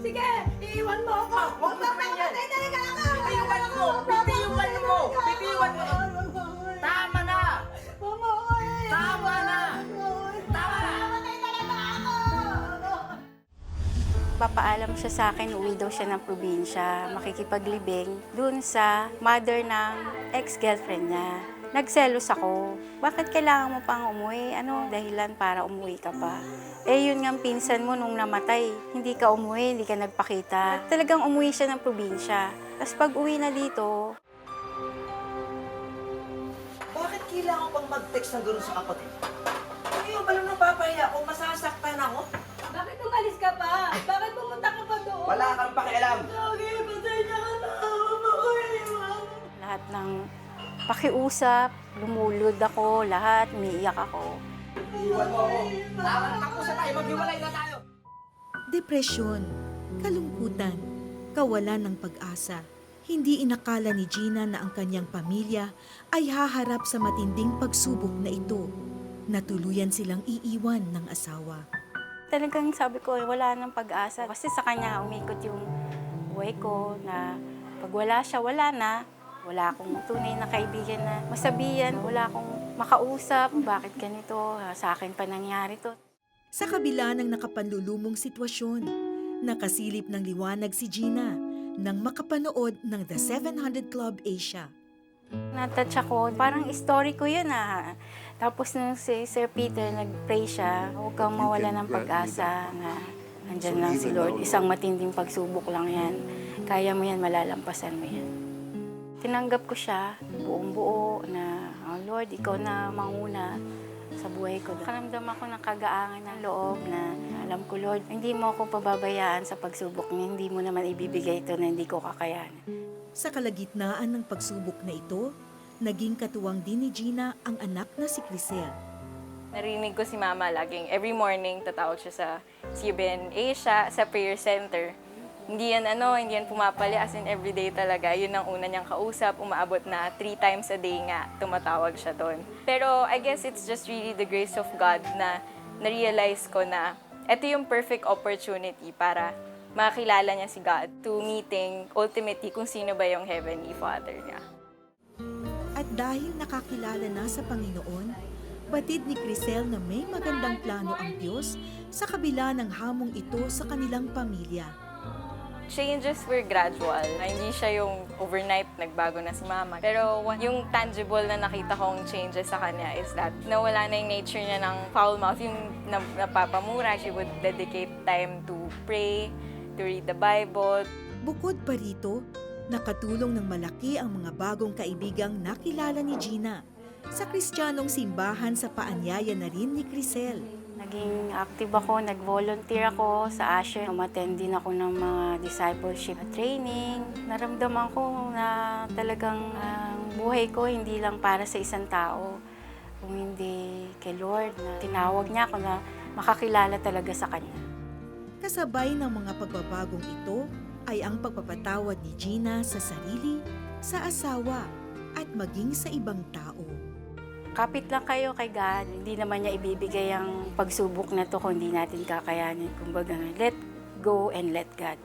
Sige, iiwan mo ako. Huwag mo sabihin yan. Magpapatay talaga ako. Bitiwan mo! Bitiwan mo! Bitiwan mo! Tama na! Mama, ay. Tama na! Tama na! Magpapatay talaga ako. Papaalam siya sa akin, uwi daw siya ng probinsya, makikipaglibing dun sa mother ng ex-girlfriend niya. Nagselos ako. Bakit kailangan mo pang umuwi? Ano dahilan para umuwi ka pa? Eh yun nga pinsan mo nung namatay. Hindi ka umuwi, hindi ka nagpakita. Talagang umuwi siya ng probinsya. Tapos pag uwi na dito, Bakit kailangan pang mag-text na gano'n sa kapatid? Ayaw ba lang napapahiya kung masasaktan ako? Bakit umalis ka pa? Bakit pumunta ka pa doon? Wala kang pakialam. Okay, patay niya ka na. Mama, lahat ng pakiusap, lumulod ako, lahat, umiiyak ako. Iwan mo ako. Tapos na tayo, maghiwalay na tayo. Depresyon, kalungkutan, kawalan ng pag-asa. Hindi inakala ni Gina na ang kanyang pamilya ay haharap sa matinding pagsubok na ito. Natuluyan silang iiwan ng asawa. Talagang sabi ko, wala nang pag-asa. Kasi sa kanya umikot yung buhay ko na pag wala siya, wala na. Wala akong tunay na kaibigan na masabihan. Wala akong makausap. Bakit ganito? Sa akin pa nangyari to. Sa kabila ng nakapanlulumong sitwasyon, nakasilip ng liwanag si Gina nang makapanood ng The 700 Club Asia. Natouch ako. Parang story ko yun Tapos nung si Sir Peter nag-pray siya, huwag kang mawala ng pag-asa na nandyan lang si Lord. Isang matinding pagsubok lang yan. Kaya mo yan, malalampasan mo yan. Tinanggap ko siya buong buo na, oh Lord, ikaw na manguna sa buhay ko. Nakaramdam ako ng kagaangan ng loob na alam ko, Lord, hindi mo ako pababayaan sa pagsubok niya. Hindi mo naman ibibigay ito na hindi ko kakayanan. Sa kalagitnaan ng pagsubok na ito, naging katuwang din ni Gina ang anak na si Crisel. Narinig ko si Mama laging every morning tatawag siya sa CBN Asia, sa prayer center. Hindi yan pumapali as in everyday talaga. Yun ang una niyang kausap, umaabot na 3 times a day nga tumatawag siya doon. Pero I guess it's just really the grace of God na na-realize ko na ito yung perfect opportunity para makilala niya si God to meeting ultimately kung sino ba yung Heavenly Father niya. At dahil nakakilala na sa Panginoon, batid ni Crisel na may magandang plano ang Diyos sa kabila ng hamong ito sa kanilang pamilya. Changes were gradual. Hindi siya yung overnight nagbago na si Mama. Pero yung tangible na nakita kong changes sa kanya is that nawala na yung nature niya ng foul mouth, yung napapamura. She would dedicate time to pray, to read the Bible. Bukod pa rito, nakatulong ng malaki ang mga bagong kaibigang nakilala ni Gina sa Kristiyanong simbahan sa paanyaya na rin ni Crisel. Naging active ako, nag-volunteer ako sa Asher. Umattend din ako ng mga discipleship training. Naramdaman ko na talagang ang buhay ko hindi lang para sa isang tao, kung hindi kay Lord, na tinawag niya ako na makakilala talaga sa Kanya. Kasabay ng mga pagbabagong ito ay ang pagpapatawad ni Gina sa sarili, sa asawa, at maging sa ibang tao. Kapit lang kayo kay God. Hindi naman niya ibibigay ang pagsubok na to kung hindi natin kakayanin. Kumbaga, let go and let God.